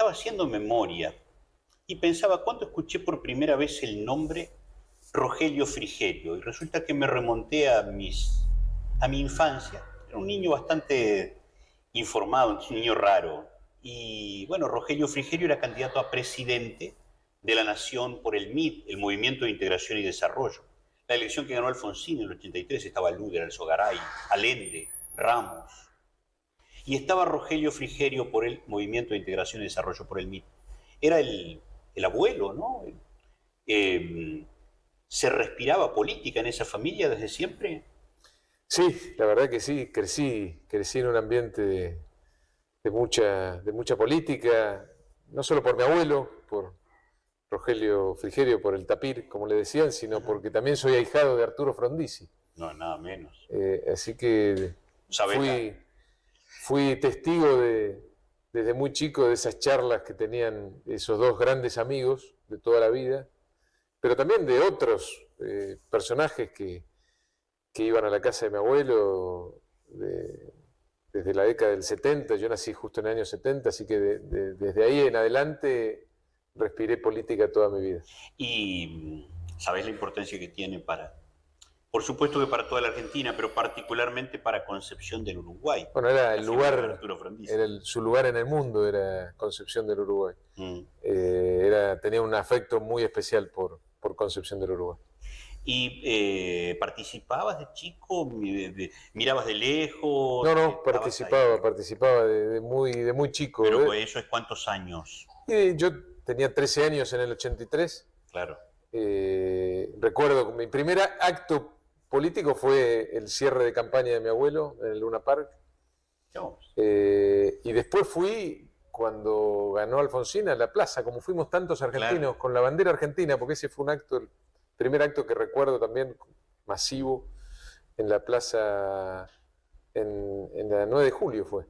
estaba haciendo memoria y pensaba, ¿cuándo escuché por primera vez el nombre Rogelio Frigerio? Y resulta que me remonté a mi infancia. Era un niño bastante informado, un niño raro. Y bueno, Rogelio Frigerio era candidato a presidente de la Nación por el MID, el Movimiento de Integración y Desarrollo. La elección que ganó Alfonsín en el 83 estaba Luder, Alzogaray, Allende, Ramos. Y estaba Rogelio Frigerio por el Movimiento de Integración y Desarrollo, por el MID. Era el abuelo, ¿no? ¿Se respiraba política en esa familia desde siempre? Sí, la verdad que sí, crecí en un ambiente de mucha política, no solo por mi abuelo, por Rogelio Frigerio, por el tapir, como le decían, sino porque también soy ahijado de Arturo Frondizi. No, nada menos. Así que Sabeta. fui testigo desde muy chico de esas charlas que tenían esos dos grandes amigos de toda la vida, pero también de otros personajes que iban a la casa de mi abuelo desde la década del 70, yo nací justo en el año 70, así que desde ahí en adelante respiré política toda mi vida. Y sabes la importancia que tiene por supuesto que para toda la Argentina, pero particularmente para Concepción del Uruguay. Bueno, era el figura de lugar, Arturo Frondizi. era su lugar en el mundo, era Concepción del Uruguay. Mm. Tenía un afecto muy especial por Concepción del Uruguay. ¿Y participabas de chico? ¿Mirabas de lejos? No, participaba de muy chico. Pero pues eso es ¿cuántos años? Yo tenía 13 años en el 83. Claro. Recuerdo que mi primer acto político fue el cierre de campaña de mi abuelo en el Luna Park. Y después fui, cuando ganó Alfonsín, a la plaza, como fuimos tantos argentinos, claro, con la bandera argentina, porque ese fue un acto, el primer acto que recuerdo también masivo, en la plaza, en la 9 de julio fue.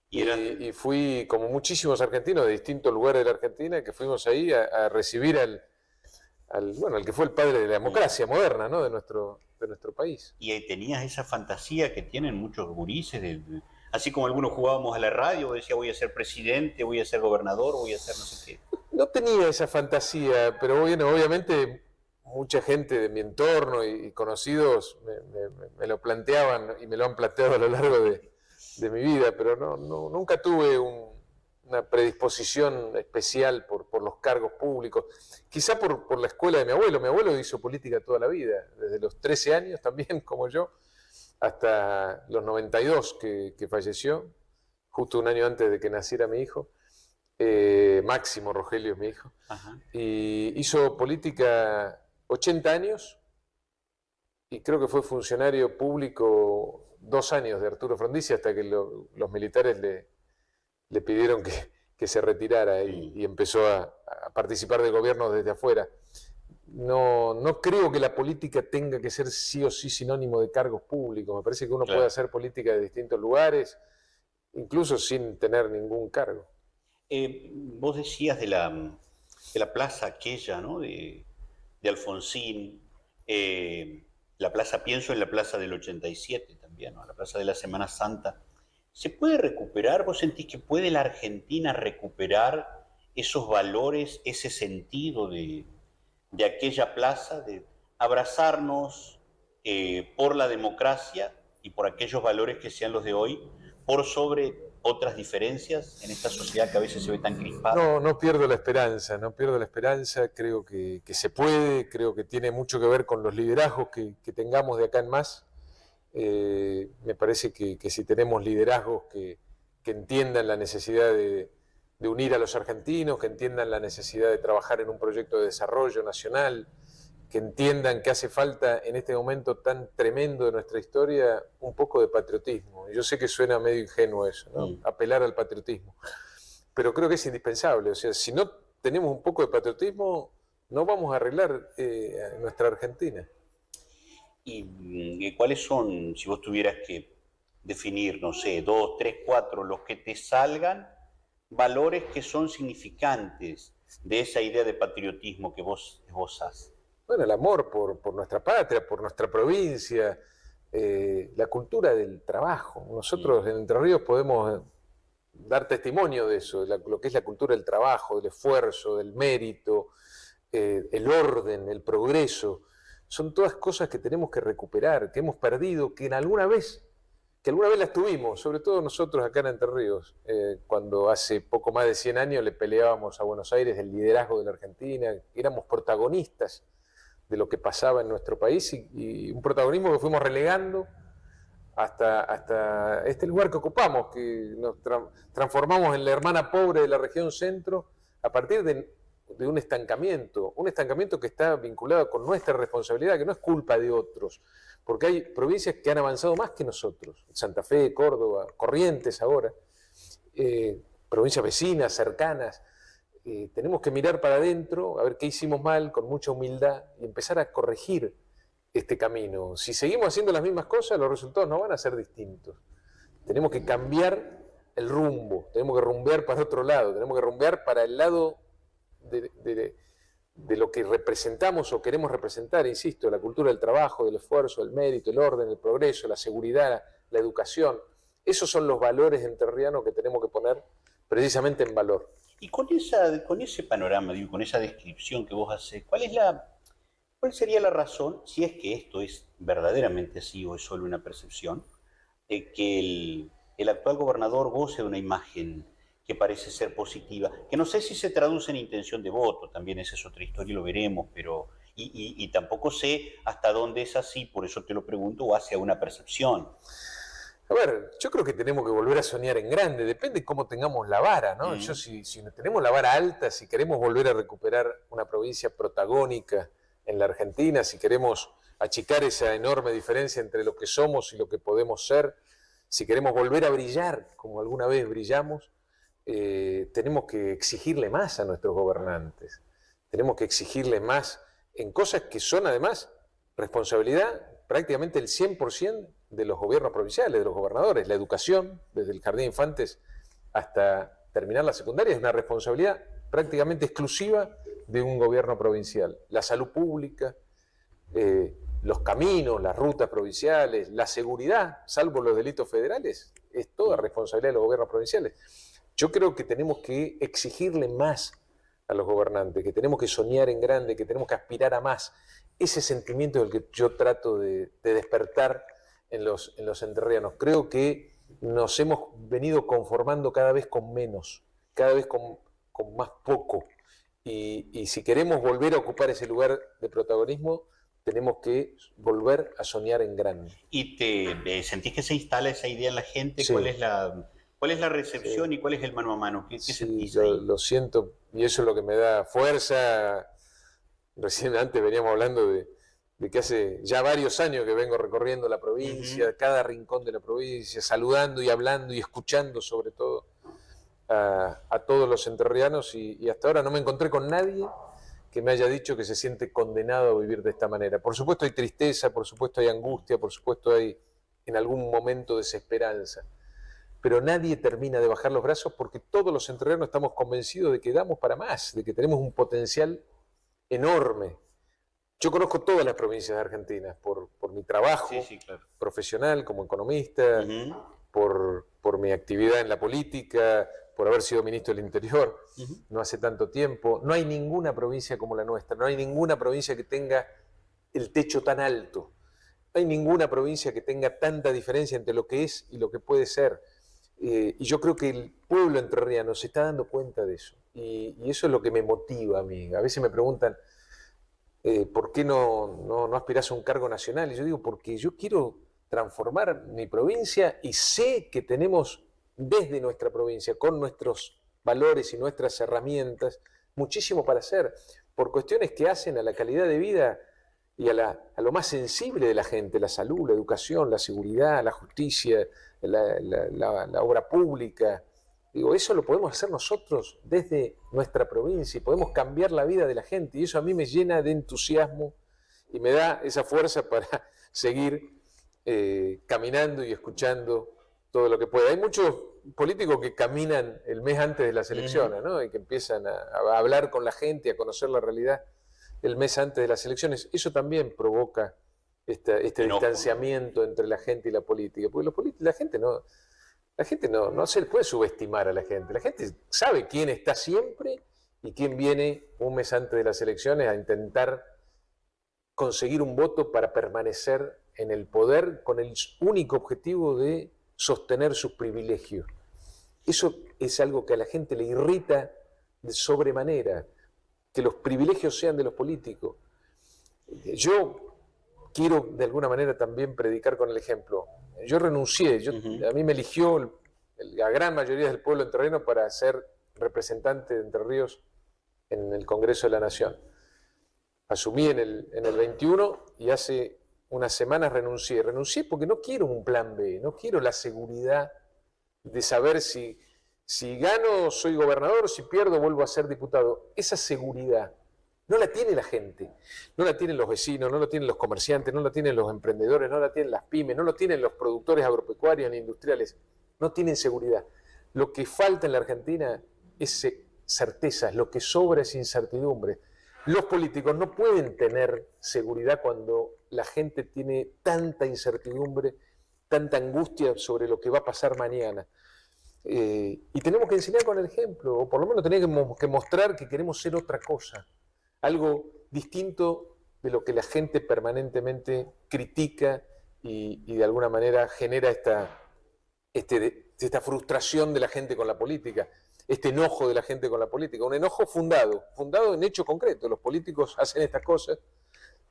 Y fui, como muchísimos argentinos de distintos lugares de la Argentina, que fuimos ahí a recibir al que fue el padre de la democracia moderna, ¿no? de nuestro país. Y ahí tenías esa fantasía que tienen muchos gurises, así como algunos jugábamos a la radio, decía voy a ser presidente, voy a ser gobernador, voy a ser no sé qué. No tenía esa fantasía, pero bueno, obviamente mucha gente de mi entorno y conocidos me lo planteaban y me lo han planteado a lo largo de mi vida, pero nunca tuve una predisposición especial por los cargos públicos. Quizá por la escuela de mi abuelo. Mi abuelo hizo política toda la vida, desde los 13 años también, como yo, hasta los 92 que falleció, justo un año antes de que naciera mi hijo. Máximo Rogelio es mi hijo. Ajá. Y hizo política 80 años y creo que fue funcionario público 2 años de Arturo Frondizi hasta que los militares le pidieron que se retirara y empezó a participar de gobiernos desde afuera. No creo que la política tenga que ser sí o sí sinónimo de cargos públicos. Me parece que uno puede hacer política de distintos lugares, incluso sin tener ningún cargo. Vos decías de la plaza aquella, ¿no? de Alfonsín, la plaza, pienso en la plaza del 87 también, ¿no? La plaza de la Semana Santa. ¿Se puede recuperar? ¿Vos sentís que puede la Argentina recuperar esos valores, ese sentido de aquella plaza, de abrazarnos por la democracia y por aquellos valores que sean los de hoy, por sobre otras diferencias en esta sociedad que a veces se ve tan crispada? No pierdo la esperanza, creo que se puede, creo que tiene mucho que ver con los liderazgos que tengamos de acá en más. Me parece que si tenemos liderazgos que entiendan la necesidad de unir a los argentinos, que entiendan la necesidad de trabajar en un proyecto de desarrollo nacional, que entiendan que hace falta en este momento tan tremendo de nuestra historia un poco de patriotismo. Yo sé que suena medio ingenuo eso, ¿no? Apelar al patriotismo, pero creo que es indispensable. O sea, si no tenemos un poco de patriotismo, no vamos a arreglar nuestra Argentina. ¿Y cuáles son, si vos tuvieras que definir, no sé, 2, 3, 4, los que te salgan, valores que son significantes de esa idea de patriotismo que vos esbozás? Bueno, el amor por nuestra patria, por nuestra provincia, la cultura del trabajo. Nosotros en Entre Ríos podemos dar testimonio de eso, de lo que es la cultura del trabajo, del esfuerzo, del mérito, el orden, el progreso. Son todas cosas que tenemos que recuperar, que hemos perdido, que alguna vez las tuvimos, sobre todo nosotros acá en Entre Ríos, cuando hace poco más de 100 años le peleábamos a Buenos Aires el liderazgo de la Argentina, éramos protagonistas de lo que pasaba en nuestro país y un protagonismo que fuimos relegando hasta este lugar que ocupamos, que nos transformamos en la hermana pobre de la región centro a partir de un estancamiento que está vinculado con nuestra responsabilidad, que no es culpa de otros, porque hay provincias que han avanzado más que nosotros, Santa Fe, Córdoba, Corrientes ahora, provincias vecinas, cercanas. Tenemos que mirar para adentro, a ver qué hicimos mal, con mucha humildad, y empezar a corregir este camino. Si seguimos haciendo las mismas cosas, los resultados no van a ser distintos. Tenemos que cambiar el rumbo, tenemos que rumbear para otro lado, tenemos que rumbear para el lado de lo que representamos o queremos representar, insisto, la cultura del trabajo, del esfuerzo, del mérito, el orden, el progreso, la seguridad, la educación. Esos son los valores entrerrianos que tenemos que poner precisamente en valor. Y con ese panorama, digo, con esa descripción que vos haces, ¿cuál sería la razón, si es que esto es verdaderamente así o es solo una percepción, de que el actual gobernador goce de una imagen que parece ser positiva, que no sé si se traduce en intención de voto, también esa es otra historia y lo veremos, pero y tampoco sé hasta dónde es así, por eso te lo pregunto, o hacia una percepción? A ver, yo creo que tenemos que volver a soñar en grande, depende de cómo tengamos la vara, ¿no? Yo si tenemos la vara alta, si queremos volver a recuperar una provincia protagónica en la Argentina, si queremos achicar esa enorme diferencia entre lo que somos y lo que podemos ser, si queremos volver a brillar como alguna vez brillamos, tenemos que exigirle más a nuestros gobernantes, tenemos que exigirle más en cosas que son además responsabilidad prácticamente el 100% de los gobiernos provinciales, de los gobernadores. La educación, desde el jardín de infantes hasta terminar la secundaria, es una responsabilidad prácticamente exclusiva de un gobierno provincial. La salud pública, los caminos, las rutas provinciales, la seguridad, salvo los delitos federales, es toda responsabilidad de los gobiernos provinciales. Yo creo que tenemos que exigirle más a los gobernantes, que tenemos que soñar en grande, que tenemos que aspirar a más. Ese sentimiento del que yo trato de despertar en los entrerrianos. Creo que nos hemos venido conformando cada vez con menos, cada vez con más poco. Y si queremos volver a ocupar ese lugar de protagonismo, tenemos que volver a soñar en grande. ¿Y te sentís que se instala esa idea en la gente? Sí. ¿Cuál es la recepción y cuál es el mano a mano? ¿Qué sentís ahí? Lo siento, y eso es lo que me da fuerza. Recién antes veníamos hablando de que hace ya varios años que vengo recorriendo la provincia, cada rincón de la provincia, saludando y hablando y escuchando sobre todo a todos los entrerrianos y hasta ahora no me encontré con nadie que me haya dicho que se siente condenado a vivir de esta manera. Por supuesto hay tristeza, por supuesto hay angustia, por supuesto hay en algún momento desesperanza, pero nadie termina de bajar los brazos porque todos los entrerrianos estamos convencidos de que damos para más, de que tenemos un potencial enorme. Yo conozco todas las provincias de Argentina por mi trabajo claro, profesional como economista, por mi actividad en la política, por haber sido ministro del Interior no hace tanto tiempo. No hay ninguna provincia como la nuestra, no hay ninguna provincia que tenga el techo tan alto, no hay ninguna provincia que tenga tanta diferencia entre lo que es y lo que puede ser. Y yo creo que el pueblo entrerriano se está dando cuenta de eso. Y eso es lo que me motiva a mí. A veces me preguntan, ¿por qué no aspirás a un cargo nacional? Y yo digo, porque yo quiero transformar mi provincia y sé que tenemos desde nuestra provincia, con nuestros valores y nuestras herramientas, muchísimo para hacer, por cuestiones que hacen a la calidad de vida y a lo más sensible de la gente, la salud, la educación, la seguridad, la justicia, la obra pública. Digo, eso lo podemos hacer nosotros desde nuestra provincia y podemos cambiar la vida de la gente. Y eso a mí me llena de entusiasmo y me da esa fuerza para seguir caminando y escuchando todo lo que pueda. Hay muchos políticos que caminan el mes antes de las elecciones, ¿no? Y que empiezan a hablar con la gente, a conocer la realidad el mes antes de las elecciones. Eso también provoca este distanciamiento entre la gente y la política. Porque la gente no La gente no se le puede subestimar a la gente. La gente sabe quién está siempre y quién viene un mes antes de las elecciones a intentar conseguir un voto para permanecer en el poder con el único objetivo de sostener sus privilegios. Eso es algo que a la gente le irrita de sobremanera, que los privilegios sean de los políticos. Yo quiero de alguna manera también predicar con el ejemplo. Yo renuncié, a mí me eligió la gran mayoría del pueblo entrerriano para ser representante de Entre Ríos en el Congreso de la Nación. Asumí en el 21 y hace unas semanas renuncié. Renuncié porque no quiero un plan B, no quiero la seguridad de saber si gano soy gobernador, si pierdo vuelvo a ser diputado. Esa seguridad no la tiene la gente, no la tienen los vecinos, no la tienen los comerciantes, no la tienen los emprendedores, no la tienen las pymes, no lo tienen los productores agropecuarios ni industriales. No tienen seguridad. Lo que falta en la Argentina es certezas, lo que sobra es incertidumbre. Los políticos no pueden tener seguridad cuando la gente tiene tanta incertidumbre, tanta angustia sobre lo que va a pasar mañana. Y tenemos que enseñar con el ejemplo, o por lo menos tenemos que mostrar que queremos ser otra cosa, algo distinto de lo que la gente permanentemente critica y de alguna manera genera esta frustración de la gente con la política, este enojo de la gente con la política, un enojo fundado en hecho concreto. Los políticos hacen estas cosas,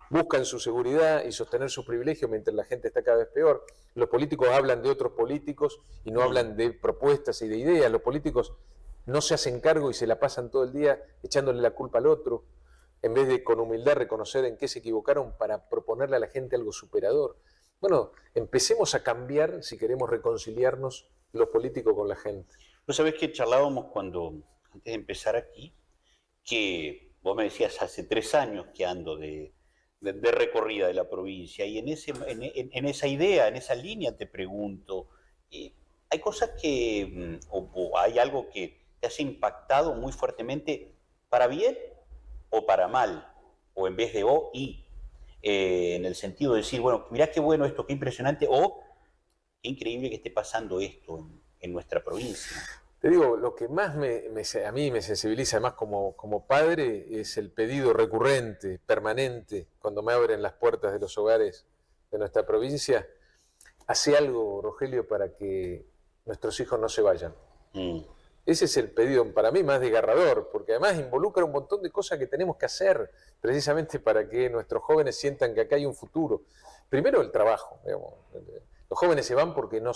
buscan su seguridad y sostener sus privilegios mientras la gente está cada vez peor. Los políticos hablan de otros políticos y no hablan de propuestas y de ideas. Los políticos no se hacen cargo y se la pasan todo el día echándole la culpa al otro, en vez de con humildad reconocer en qué se equivocaron para proponerle a la gente algo superador. Bueno, empecemos a cambiar si queremos reconciliarnos los políticos con la gente. Vos sabés que charlábamos antes de empezar aquí, que vos me decías hace 3 años que ando de recorrida de la provincia, y en esa idea, en esa línea te pregunto, ¿hay cosas o hay algo que te has impactado muy fuertemente para bien o para mal, o en vez de o y, en el sentido de decir, bueno, mirá qué bueno esto, qué impresionante, o qué increíble que esté pasando esto en nuestra provincia? Te digo, lo que más a mí me sensibiliza, además como padre, es el pedido recurrente, permanente, cuando me abren las puertas de los hogares de nuestra provincia: hace algo, Rogelio, para que nuestros hijos no se vayan. Ese es el pedido para mí más desgarrador, porque además involucra un montón de cosas que tenemos que hacer precisamente para que nuestros jóvenes sientan que acá hay un futuro. Primero, el trabajo, digamos. Los jóvenes se van porque no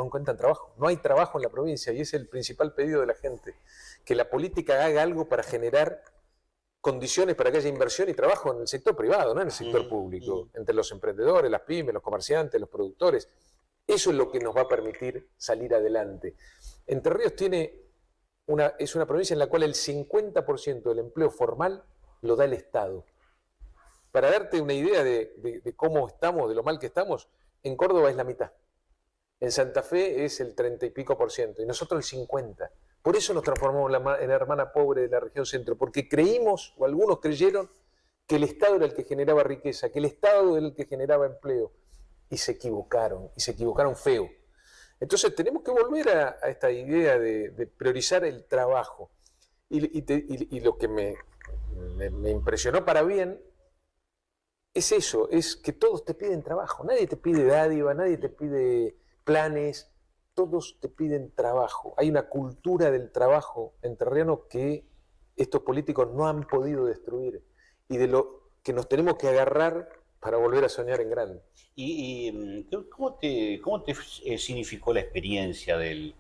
encuentran trabajo. No hay trabajo en la provincia y es el principal pedido de la gente. Que la política haga algo para generar condiciones para que haya inversión y trabajo en el sector privado, no en el sector público. Entre los emprendedores, las pymes, los comerciantes, los productores. Eso es lo que nos va a permitir salir adelante. Entre Ríos es una provincia en la cual el 50% del empleo formal lo da el Estado. Para darte una idea de cómo estamos, de lo mal que estamos, en Córdoba es la mitad. En Santa Fe es el 30 y pico % y nosotros el 50%. Por eso nos transformamos en la hermana pobre de la región centro, porque creímos, o algunos creyeron, que el Estado era el que generaba riqueza, que el Estado era el que generaba empleo. Y se equivocaron feo. Entonces tenemos que volver a esta idea de priorizar el trabajo. Y lo que me impresionó para bien es eso, es que todos te piden trabajo. Nadie te pide dádiva, nadie te pide planes, todos te piden trabajo. Hay una cultura del trabajo entrerriano que estos políticos no han podido destruir y de lo que nos tenemos que agarrar para volver a soñar en grande. ¿Y cómo te significó la experiencia del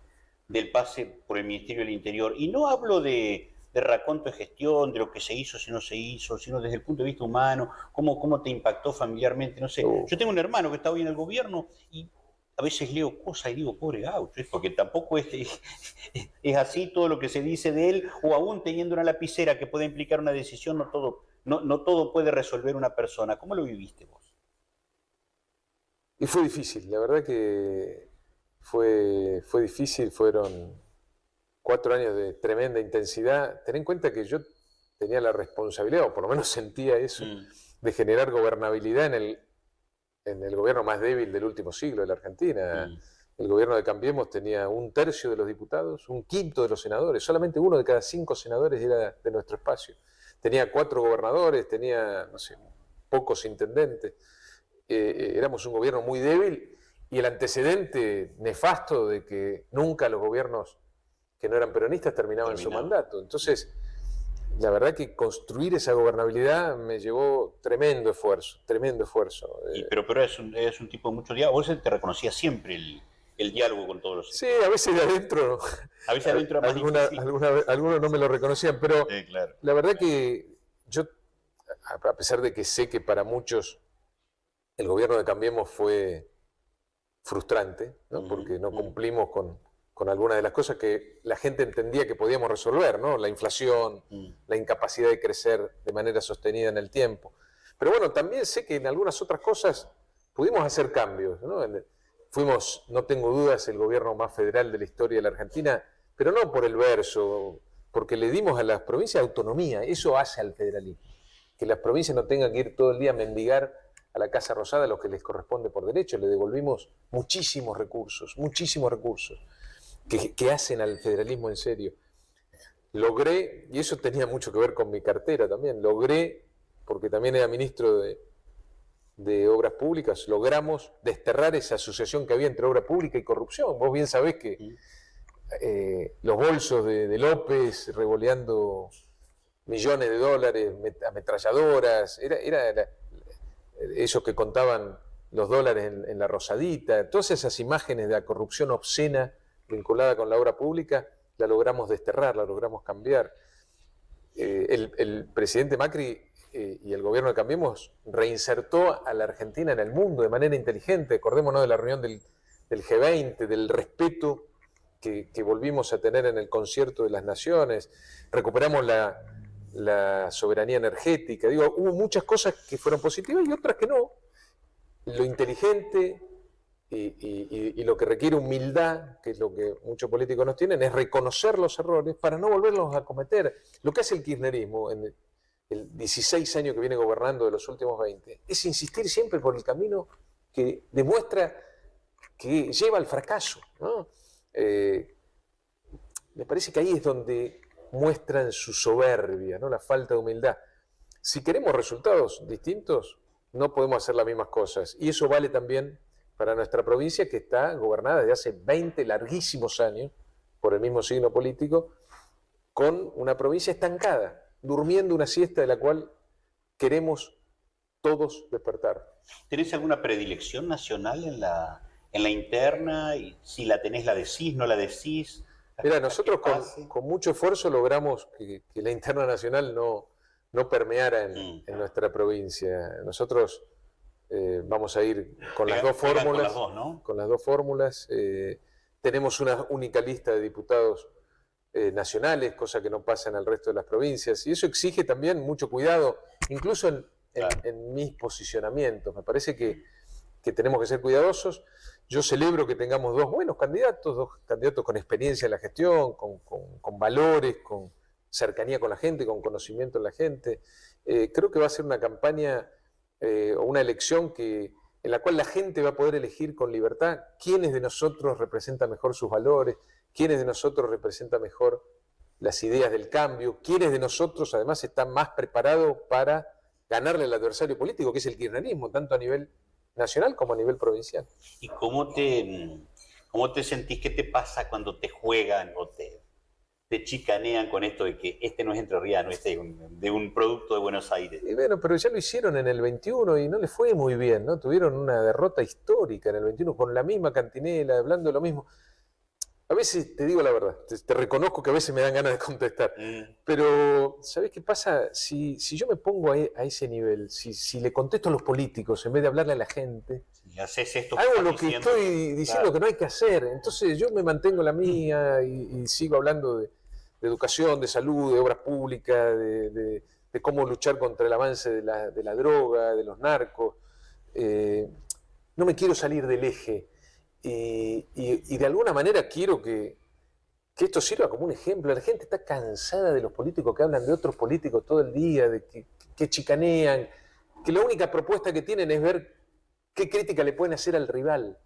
pase por el Ministerio del Interior? Y no hablo de raconto de gestión, de lo que se hizo, si no se hizo, sino desde el punto de vista humano, cómo te impactó familiarmente, no sé. Yo tengo un hermano que está hoy en el gobierno y a veces leo cosas y digo, pobre gaucho, porque tampoco es así todo lo que se dice de él, o aún teniendo una lapicera que puede implicar una decisión, no todo puede resolver una persona. ¿Cómo lo viviste vos? Y fue difícil, la verdad que fue difícil, fueron 4 años de tremenda intensidad. Ten en cuenta que yo tenía la responsabilidad, o por lo menos sentía eso, de generar gobernabilidad en el gobierno más débil del último siglo de la Argentina. El gobierno de Cambiemos tenía 1/3 de los diputados, 1/5 de los senadores, solamente 1 de cada 5 senadores era de nuestro espacio. Tenía 4 gobernadores, tenía, no sé, pocos intendentes. Éramos un gobierno muy débil y el antecedente nefasto de que nunca los gobiernos que no eran peronistas terminaban su mandato. Entonces, la verdad que construir esa gobernabilidad me llevó tremendo esfuerzo, tremendo esfuerzo. Pero es un tipo de mucho diálogo. Vos te reconocía siempre el diálogo con todos los... Sí, a veces de adentro, a veces adentro era más difícil. Algunos no me lo reconocían, pero claro. La verdad que yo, a pesar de que sé que para muchos el gobierno de Cambiemos fue frustrante, ¿no? Porque no cumplimos con algunas de las cosas que la gente entendía que podíamos resolver, ¿no? La inflación, la incapacidad de crecer de manera sostenida en el tiempo. Pero bueno, también sé que en algunas otras cosas pudimos hacer cambios, ¿no? Fuimos, no tengo dudas, el gobierno más federal de la historia de la Argentina, pero no por el verso, porque le dimos a las provincias autonomía. Eso hace al federalismo. Que las provincias no tengan que ir todo el día a mendigar a la Casa Rosada lo que les corresponde por derecho. Le devolvimos muchísimos recursos que hacen al federalismo en serio. Logré, y eso tenía mucho que ver con mi cartera también, porque también era ministro de Obras Públicas, logramos desterrar esa asociación que había entre obra pública y corrupción. Vos bien sabés que los bolsos de López revoleando millones de dólares, ametralladoras, era esos que contaban los dólares en la Rosadita, todas esas imágenes de la corrupción obscena vinculada con la obra pública, la logramos desterrar, la logramos cambiar. El presidente Macri y el gobierno de Cambiemos reinsertó a la Argentina en el mundo de manera inteligente. Acordémonos de la reunión del G20, del respeto que volvimos a tener en el concierto de las naciones, recuperamos la soberanía energética. Digo, hubo muchas cosas que fueron positivas y otras que no. Lo inteligente y lo que requiere humildad, que es lo que muchos políticos nos tienen, es reconocer los errores para no volverlos a cometer. Lo que hace el kirchnerismo en el 16 años que viene gobernando de los últimos 20, es insistir siempre por el camino que demuestra que lleva al fracaso, ¿no? Me parece que ahí es donde muestran su soberbia, ¿no? La falta de humildad. Si queremos resultados distintos, no podemos hacer las mismas cosas. Y eso vale también para nuestra provincia, que está gobernada desde hace 20 larguísimos años por el mismo signo político, con una provincia estancada, durmiendo una siesta de la cual queremos todos despertar. ¿Tenés alguna predilección nacional en la interna? Y si la tenés, la decís, no la decís. Mira, nosotros con mucho esfuerzo logramos que la interna nacional no permeara en nuestra provincia. Nosotros vamos a ir con las dos fórmulas. Con las dos, ¿no? Con las dos fórmulas. Tenemos una única lista de diputados nacionales, cosa que no pasa en el resto de las provincias. Y eso exige también mucho cuidado, incluso en mis posicionamientos. Me parece que tenemos que ser cuidadosos. Yo celebro que tengamos dos buenos candidatos, dos candidatos con experiencia en la gestión, con valores, con cercanía con la gente, con conocimiento en la gente. Creo que va a ser una campaña o una elección en la cual la gente va a poder elegir con libertad quiénes de nosotros representan mejor sus valores, quiénes de nosotros representan mejor las ideas del cambio, quiénes de nosotros además están más preparados para ganarle al adversario político, que es el kirchnerismo, tanto a nivel nacional como a nivel provincial. ¿Y cómo te sentís? ¿Qué te pasa cuando te juegan o te chicanean con esto de que este no es entrerriano, este es de un producto de Buenos Aires? Y bueno, pero ya lo hicieron en el 21 y no les fue muy bien, ¿no? Tuvieron una derrota histórica en el 21 con la misma cantinela, hablando de lo mismo. A veces, te digo la verdad, te reconozco que a veces me dan ganas de contestar, pero ¿sabés qué pasa? Si yo me pongo a ese nivel, si le contesto a los políticos en vez de hablarle a la gente, haces esto hago lo que estoy diciendo, claro, que no hay que hacer. Entonces yo me mantengo la mía y sigo hablando de educación, de salud, de obras públicas, de cómo luchar contra el avance de la droga, de los narcos. No me quiero salir del eje. Y de alguna manera quiero que esto sirva como un ejemplo. La gente está cansada de los políticos que hablan de otros políticos todo el día, de que chicanean, que la única propuesta que tienen es ver qué crítica le pueden hacer al rival.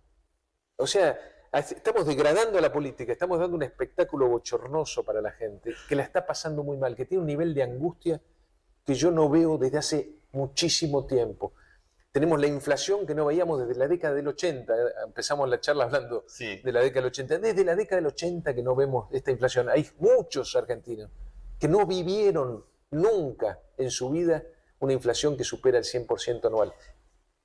O sea, estamos degradando a la política, estamos dando un espectáculo bochornoso para la gente, que la está pasando muy mal, que tiene un nivel de angustia que yo no veo desde hace muchísimo tiempo. Tenemos la inflación que no veíamos desde la década del 80, empezamos la charla hablando de la década del 80, desde la década del 80 que no vemos esta inflación. Hay muchos argentinos que no vivieron nunca en su vida una inflación que supera el 100% anual.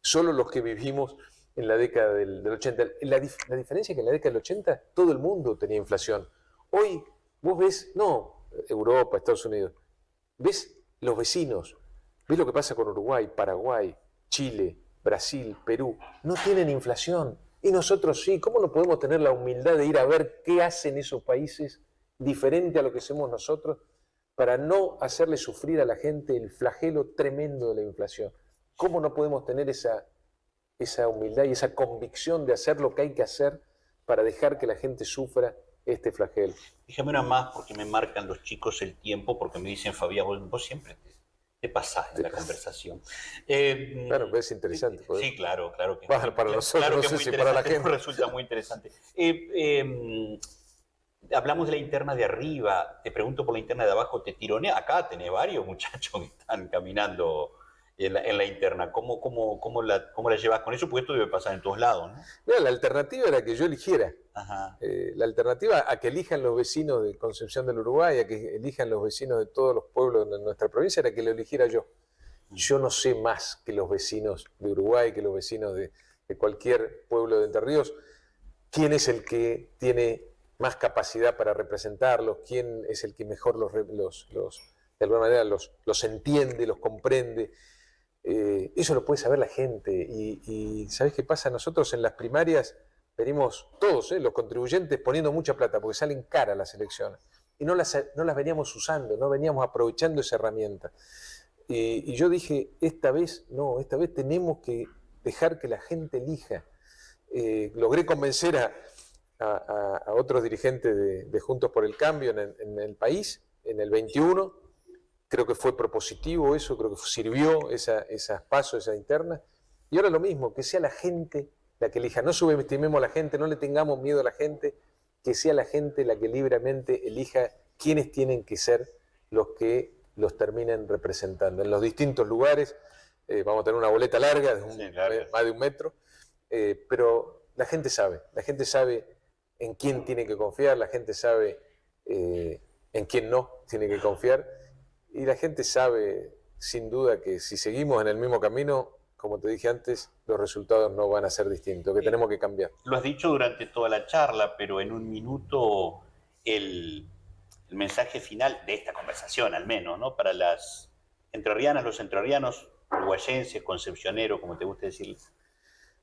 Solo los que vivimos en la década del 80. La diferencia es que en la década del 80 todo el mundo tenía inflación. Hoy vos ves, no Europa, Estados Unidos, ves los vecinos, ves lo que pasa con Uruguay, Paraguay, Chile, Brasil, Perú, no tienen inflación. Y nosotros sí. ¿Cómo no podemos tener la humildad de ir a ver qué hacen esos países diferente a lo que hacemos nosotros para no hacerle sufrir a la gente el flagelo tremendo de la inflación? ¿Cómo no podemos tener esa humildad y esa convicción de hacer lo que hay que hacer para dejar que la gente sufra este flagelo? Déjame una más porque me marcan los chicos el tiempo, porque me dicen, Fabián, vos siempre te pasás en la conversación. Claro, pero es interesante. Sí, claro que para nosotros, claro no que sé muy si para la gente. Resulta muy interesante. Hablamos de la interna de arriba, te pregunto por la interna de abajo, ¿te tironea? Acá tenés varios muchachos que están caminando en la interna. ¿Cómo la llevas con eso? Porque esto debe pasar en todos lados, ¿no? Mira, la alternativa era que yo eligiera. Ajá. La alternativa a que elijan los vecinos de Concepción del Uruguay, a que elijan los vecinos de todos los pueblos de nuestra provincia, era que lo eligiera yo. Yo no sé más que los vecinos de Uruguay, que los vecinos de cualquier pueblo de Entre Ríos, quién es el que tiene más capacidad para representarlos, quién es el que mejor de alguna manera los entiende, los comprende. Eso lo puede saber la gente. Y ¿sabés qué pasa? Nosotros en las primarias venimos todos, los contribuyentes, poniendo mucha plata, porque salen caras las elecciones. Y no las veníamos usando, no veníamos aprovechando esa herramienta. Y yo dije, esta vez tenemos que dejar que la gente elija. Logré convencer a otros dirigentes de Juntos por el Cambio en el país, en el 21. Creo que fue propositivo eso, creo que sirvió esas pasos, esa interna. Y ahora lo mismo, que sea la gente la que elija. No subestimemos a la gente, no le tengamos miedo a la gente, que sea la gente la que libremente elija quiénes tienen que ser los que los terminen representando. En los distintos lugares, vamos a tener una boleta larga, más de 1 metro, pero la gente sabe en quién tiene que confiar, la gente sabe en quién no tiene que confiar, y la gente sabe, sin duda, que si seguimos en el mismo camino, como te dije antes, los resultados no van a ser distintos, que tenemos que cambiar. Lo has dicho durante toda la charla, pero en un minuto el mensaje final de esta conversación, al menos, ¿no? Para las entrerrianas, los entrerrianos, uruguayenses, concepcioneros, como te gusta decir.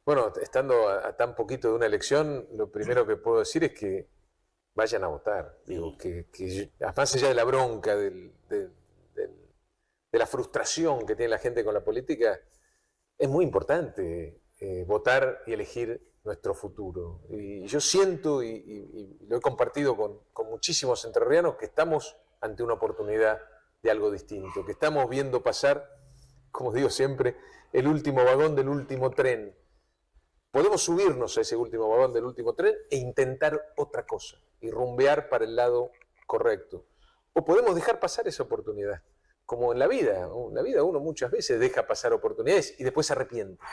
Bueno, estando a tan poquito de una elección, lo primero que puedo decir es que vayan a votar. Digo, que más allá de la bronca, de la frustración que tiene la gente con la política, es muy importante votar y elegir nuestro futuro. Y yo siento, y lo he compartido con muchísimos entrerrianos, que estamos ante una oportunidad de algo distinto, que estamos viendo pasar, como digo siempre, el último vagón del último tren. Podemos subirnos a ese último vagón del último tren e intentar otra cosa y rumbear para el lado correcto. O podemos dejar pasar esa oportunidad. Como en la vida uno muchas veces deja pasar oportunidades y después se arrepiente.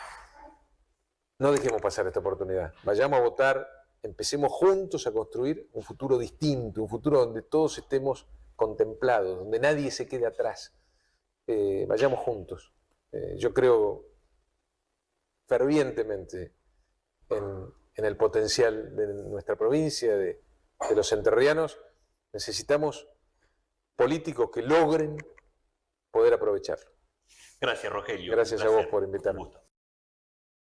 No dejemos pasar esta oportunidad. Vayamos a votar, empecemos juntos a construir un futuro distinto, un futuro donde todos estemos contemplados, donde nadie se quede atrás. Vayamos juntos. Yo creo fervientemente en el potencial de nuestra provincia, de los entrerrianos. Necesitamos políticos que logren poder aprovecharlo. Gracias, Rogelio. Gracias a vos por invitarme. Un gusto.